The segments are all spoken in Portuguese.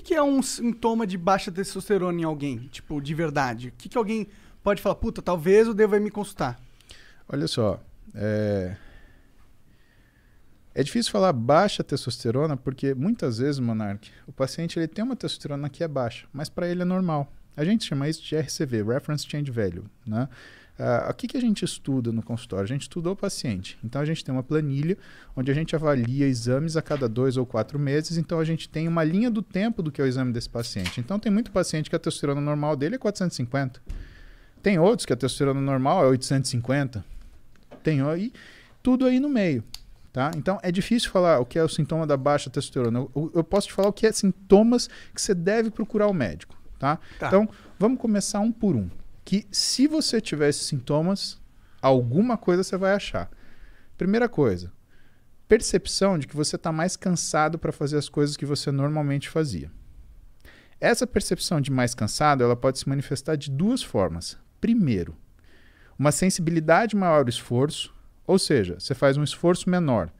que é um sintoma de baixa testosterona em alguém? Tipo, de verdade. O que alguém pode falar? Puta, talvez eu deva ir me consultar. Olha só, é difícil falar baixa testosterona porque muitas vezes, Monark, o paciente ele tem uma testosterona que é baixa, mas para ele é normal. A gente chama isso de RCV, Reference Change Value, né? O que a gente estuda no consultório? A gente estuda o paciente. Então, a gente tem uma planilha onde a gente avalia exames a cada 2 ou 4 meses. Então, a gente tem uma linha do tempo do que é o exame desse paciente. Então, tem muito paciente que a testosterona normal dele é 450. Tem outros que a testosterona normal é 850. Tem aí, tudo aí no meio. Tá? Então, é difícil falar o que é o sintoma da baixa testosterona. Eu posso te falar o que é sintomas que você deve procurar o médico. Tá? Então, vamos começar um por um. Que se você tiver esses sintomas, alguma coisa você vai achar. Primeira coisa, percepção de que você está mais cansado para fazer as coisas que você normalmente fazia. Essa percepção de mais cansado, ela pode se manifestar de duas formas. Primeiro, uma sensibilidade maior ao esforço, ou seja, você faz um esforço menor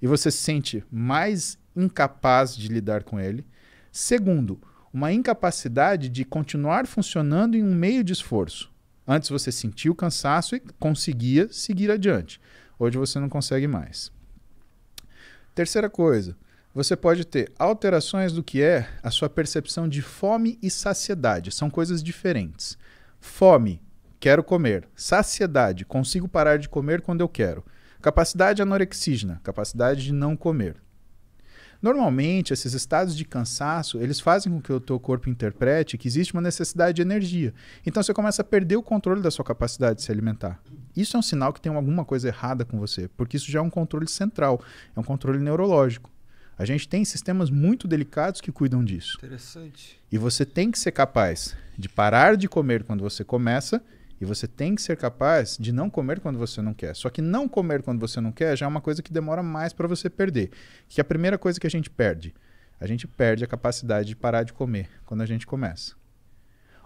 e você se sente mais incapaz de lidar com ele. Segundo, uma incapacidade de continuar funcionando em um meio de esforço. Antes você sentia o cansaço e conseguia seguir adiante. Hoje você não consegue mais. Terceira coisa, você pode ter alterações do que é a sua percepção de fome e saciedade. São coisas diferentes. Fome, quero comer. Saciedade, consigo parar de comer quando eu quero. Capacidade anorexígena, capacidade de não comer. Normalmente, esses estados de cansaço, eles fazem com que o teu corpo interprete que existe uma necessidade de energia. Então, você começa a perder o controle da sua capacidade de se alimentar. Isso é um sinal que tem alguma coisa errada com você, porque isso já é um controle central, é um controle neurológico. A gente tem sistemas muito delicados que cuidam disso. Interessante. E você tem que ser capaz de parar de comer quando você começa, e você tem que ser capaz de não comer quando você não quer. Só que não comer quando você não quer já é uma coisa que demora mais para você perder. Que é a primeira coisa que a gente perde a capacidade de parar de comer quando a gente começa.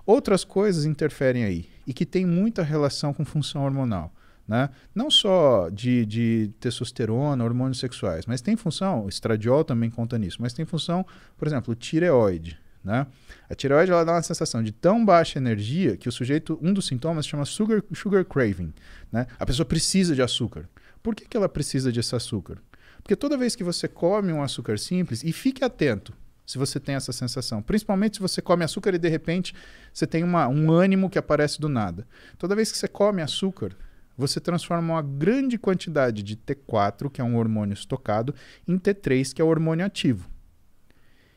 Outras coisas interferem aí e que tem muita relação com função hormonal. Né? Não só de testosterona, hormônios sexuais, mas tem função, o estradiol também conta nisso, mas tem função, por exemplo, tireoide. Né? A tireoide ela dá uma sensação de tão baixa energia que o sujeito, um dos sintomas se chama sugar craving. Né? A pessoa precisa de açúcar. Por que ela precisa desse açúcar? Porque toda vez que você come um açúcar simples, e fique atento se você tem essa sensação, principalmente se você come açúcar e de repente você tem um ânimo que aparece do nada. Toda vez que você come açúcar, você transforma uma grande quantidade de T4, que é um hormônio estocado, em T3, que é o hormônio ativo.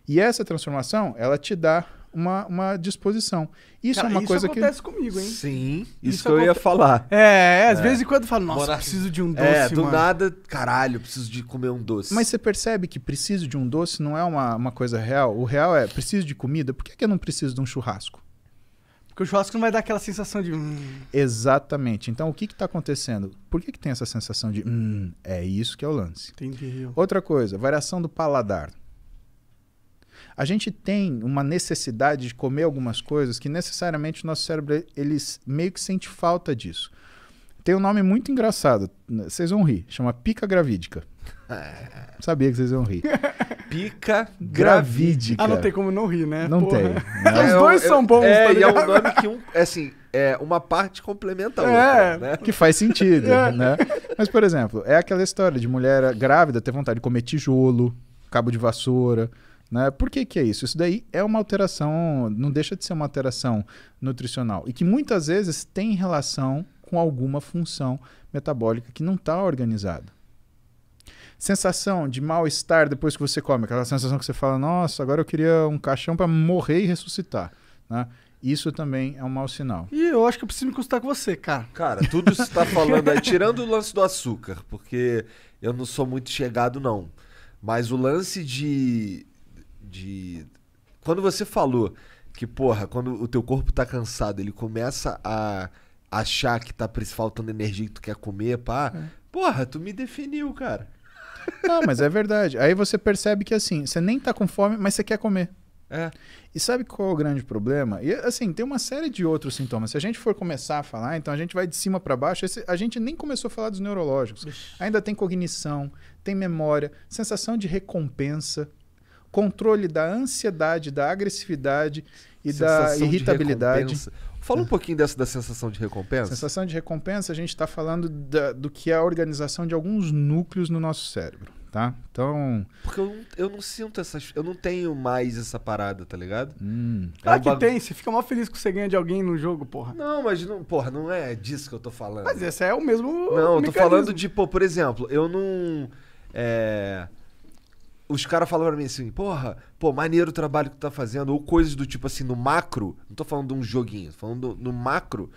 E essa transformação, ela te dá uma disposição. Isso, cara, é uma coisa que... Isso acontece comigo, hein? Sim, isso que eu ia falar. Às vezes em quando eu falo, nossa, preciso de um doce, do nada, caralho, preciso de comer um doce. Mas você percebe que preciso de um doce não é uma coisa real? O real é, preciso de comida? Por que eu não preciso de um churrasco? Porque o churrasco não vai dar aquela sensação de... Exatamente. Então, o que está acontecendo? Por que tem essa sensação de... É isso que é o lance. Entendi. Outra coisa, variação do paladar. A gente tem uma necessidade de comer algumas coisas que necessariamente o nosso cérebro ele meio que sente falta disso. Tem um nome muito engraçado, vocês vão rir, chama pica gravídica. Sabia que vocês vão rir. Pica gravídica. Ah, não tem como não rir, né? Não tem. Os dois são bons, tá ligado? E é um nome que uma parte complementa a outra, né? Que faz sentido, né? Mas, por exemplo, é aquela história de mulher grávida ter vontade de comer tijolo, cabo de vassoura, né? Por que é isso? Isso daí é uma alteração, não deixa de ser uma alteração nutricional e que muitas vezes tem relação com alguma função metabólica que não está organizada. Sensação de mal-estar depois que você come, aquela sensação que você fala, nossa, agora eu queria um caixão para morrer e ressuscitar, né? Isso também é um mau sinal. E eu acho que eu preciso me consultar com você, cara. Cara, tudo isso que você está falando aí, tirando o lance do açúcar, porque eu não sou muito chegado, não. Mas o lance de... Quando você falou que, porra, quando o teu corpo tá cansado, ele começa a achar que tá faltando energia que tu quer comer, pá. Porra, tu me definiu, cara. Não, mas é verdade. Aí você percebe que assim, você nem tá com fome, mas você quer comer. E sabe qual é o grande problema? E assim, tem uma série de outros sintomas. Se a gente for começar a falar, então a gente vai de cima para baixo. A gente nem começou a falar dos neurológicos. Ainda tem cognição, tem memória, sensação de recompensa. controle da ansiedade, da agressividade e da Sensação de irritabilidade. recompensa. Fala um pouquinho dessa da sensação de recompensa. Sensação de recompensa, a gente está falando do que é a organização de alguns núcleos no nosso cérebro, tá? Então... Porque eu não sinto essas... Eu não tenho mais essa parada, tá ligado? Claro que tem, você fica mó feliz que você ganha de alguém no jogo, porra. Não, mas não, porra, não é disso que eu tô falando. Mas esse é o mesmo Não, eu tô mecanismo. falando de, pô, por exemplo, eu não... Os caras falam pra mim assim, porra, pô, maneiro o trabalho que tu tá fazendo, ou coisas do tipo assim, no macro, não tô falando de um joguinho, tô falando no macro,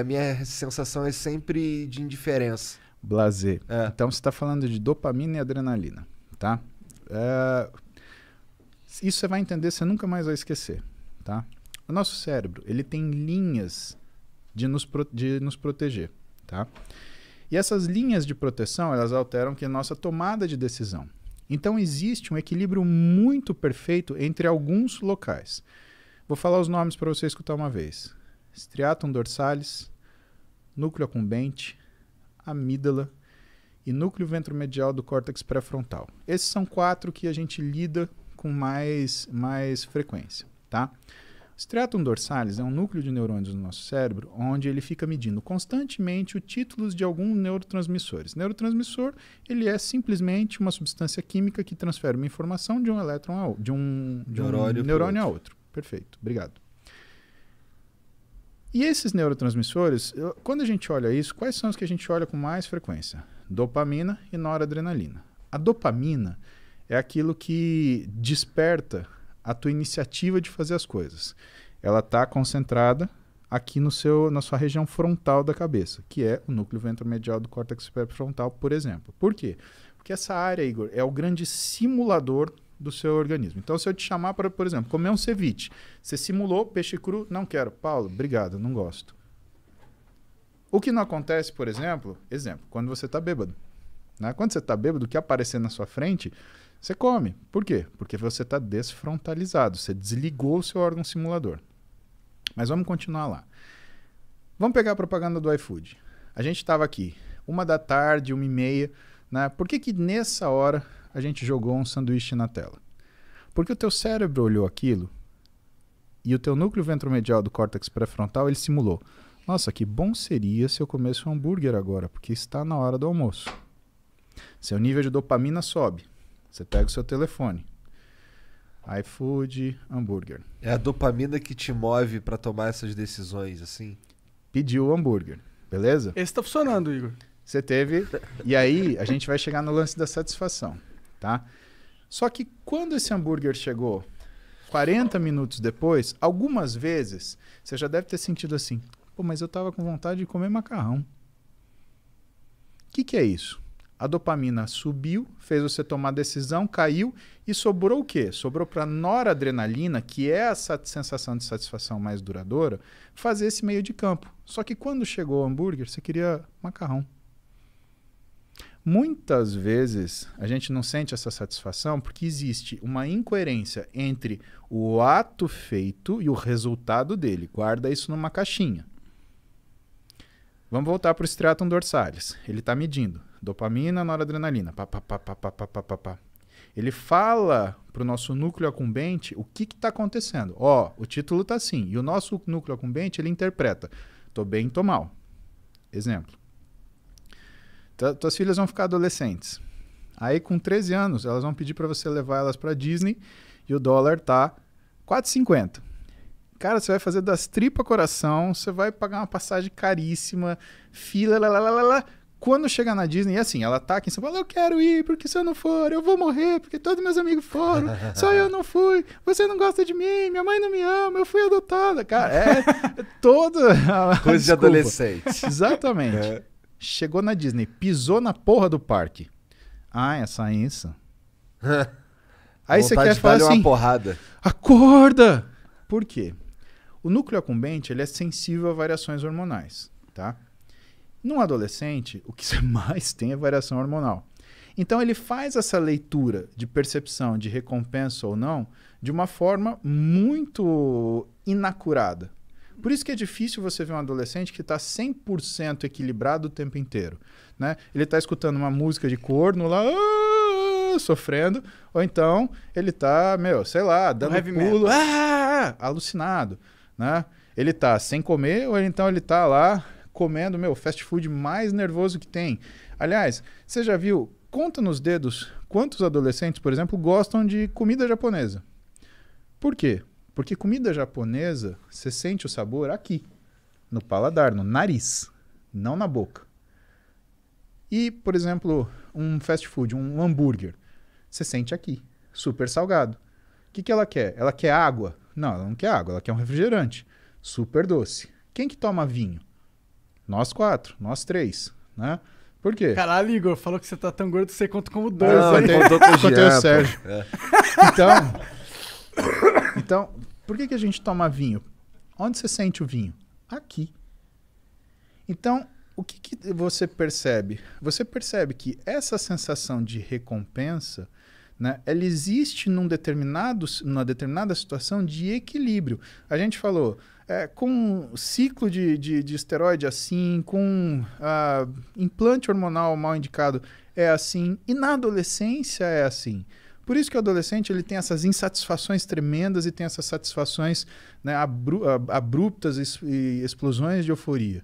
a minha sensação é sempre de indiferença. Blazer. Então você está falando de dopamina e adrenalina, tá? Isso você vai entender, você nunca mais vai esquecer, tá? O nosso cérebro, ele tem linhas de nos proteger, tá? E essas linhas de proteção, elas alteram que a nossa tomada de decisão. Então existe um equilíbrio muito perfeito entre alguns locais. Vou falar os nomes para você escutar uma vez. Striatum dorsalis, núcleo accumbente, amígdala e núcleo ventromedial do córtex pré-frontal. Esses são 4 que a gente lida com mais frequência, tá? O striatum dorsalis é um núcleo de neurônios no nosso cérebro onde ele fica medindo constantemente os títulos de alguns neurotransmissores. Neurotransmissor, ele é simplesmente uma substância química que transfere uma informação de um elétron de um neurônio a outro. Perfeito, obrigado. E esses neurotransmissores, quando a gente olha isso, quais são os que a gente olha com mais frequência? Dopamina e noradrenalina. A dopamina é aquilo que desperta a tua iniciativa de fazer as coisas. Ela está concentrada aqui na sua região frontal da cabeça, que é o núcleo ventromedial do córtex pré-frontal, por exemplo. Por quê? Porque essa área, Igor, é o grande simulador do seu organismo. Então, se eu te chamar para, por exemplo, comer um ceviche, você simulou peixe cru, não quero. Paulo, obrigado, não gosto. O que não acontece, por exemplo, quando você está bêbado. Né? Quando você está bêbado, o que aparecer na sua frente, você come. Por quê? Porque você está desfrontalizado, você desligou o seu órgão simulador. Mas vamos continuar lá. Vamos pegar a propaganda do iFood. A gente estava aqui, 1h, 1h30, né? Por que nessa hora a gente jogou um sanduíche na tela? Porque o teu cérebro olhou aquilo e o teu núcleo ventromedial do córtex pré-frontal, ele simulou. Nossa, que bom seria se eu comesse um hambúrguer agora, porque está na hora do almoço. Seu nível de dopamina sobe. Você pega o seu telefone. iFood, hambúrguer. É a dopamina que te move pra tomar essas decisões, assim? Pediu o hambúrguer, beleza? Esse tá funcionando, Igor. Você teve... E aí, a gente vai chegar no lance da satisfação, tá? Só que quando esse hambúrguer chegou 40 minutos depois, algumas vezes, você já deve ter sentido assim, pô, mas eu tava com vontade de comer macarrão. O que é isso? A dopamina subiu, fez você tomar decisão, caiu e sobrou o quê? Sobrou para noradrenalina, que é essa sensação de satisfação mais duradoura, fazer esse meio de campo. Só que quando chegou o hambúrguer, você queria macarrão. Muitas vezes a gente não sente essa satisfação porque existe uma incoerência entre o ato feito e o resultado dele. Guarda isso numa caixinha. Vamos voltar para o striatum dorsalis. Ele está medindo dopamina, noradrenalina. Pá, pá, pá, pá, pá, pá, pá, pá. Ele fala para o nosso núcleo accumbente o que está acontecendo. Ó, o título está assim. E o nosso núcleo accumbente, ele interpreta. Tô bem, tô mal. Exemplo. Tuas filhas vão ficar adolescentes. Aí, com 13 anos, elas vão pedir para você levar elas para Disney e o dólar tá R$4,50. Cara, você vai fazer das tripas coração, você vai pagar uma passagem caríssima, fila, lá. Quando chegar na Disney, e assim, ela tá aqui em São Paulo, eu quero ir, porque se eu não for, eu vou morrer, porque todos meus amigos foram, só eu não fui, você não gosta de mim, minha mãe não me ama, eu fui adotada. Cara, é toda... Coisa de adolescente. Exatamente. Chegou na Disney, pisou na porra do parque. Ah, essa isso. Aí você quer falar assim, uma porrada. Acorda! Por quê? O núcleo accumbente, ele é sensível a variações hormonais, tá? No adolescente, o que você mais tem é variação hormonal. Então ele faz essa leitura de percepção de recompensa ou não de uma forma muito inacurada. Por isso que é difícil você ver um adolescente que está 100% equilibrado o tempo inteiro, né? Ele está escutando uma música de corno lá, tranquilo, sofrendo, ou então ele tá, sei lá, dando pulo, alucinado, né? Ele tá sem comer, ou então ele tá lá comendo, fast food mais nervoso que tem. Aliás, você já viu, conta nos dedos, quantos adolescentes, por exemplo, gostam de comida japonesa? Por quê? Porque comida japonesa, você sente o sabor aqui, no paladar, no nariz, não na boca. E, por exemplo, um fast food, um hambúrguer, você sente aqui, super salgado. O que ela quer? Ela quer água? Não, ela não quer água, ela quer um refrigerante, super doce. Quem que toma vinho? Nós 4, nós 3, né? Por quê? Caralho, Igor, falou que você tá tão gordo que você conta como 2. Não, Contei o Sérgio. Então, por que a gente toma vinho? Onde você sente o vinho? Aqui. Então, o que você percebe? Você percebe que essa sensação de recompensa, né, ela existe numa determinada situação de equilíbrio. A gente falou, com ciclo de esteroide assim, com implante hormonal mal indicado é assim, e na adolescência é assim. Por isso que o adolescente ele tem essas insatisfações tremendas e tem essas satisfações, né, abruptas e explosões de euforia.